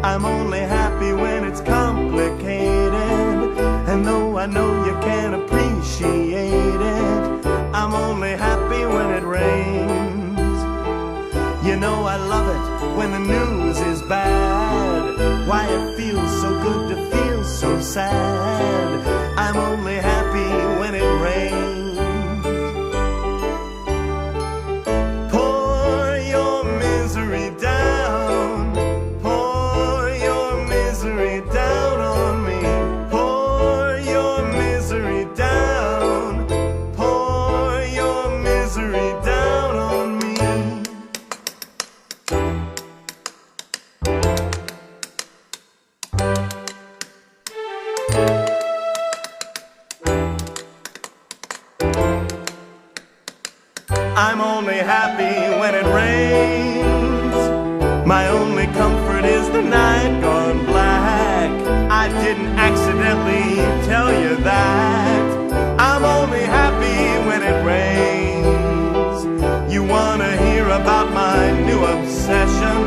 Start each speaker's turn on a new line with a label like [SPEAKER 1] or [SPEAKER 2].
[SPEAKER 1] I'm only happy when it's complicated, and though I know you can't appreciate it, I'm only happy when it rains. You know I love it when the news is bad. Why it feels so good to feel so sad. I'm only happy when it rains. Pour your misery down. Pour your misery down on me. Pour your misery down. Pour your misery down on me. I'm only happy when it rains. My only comfort is the night gone black. I didn't accidentally tell you that. I'm only happy when it rains. You wanna hear about my new obsession?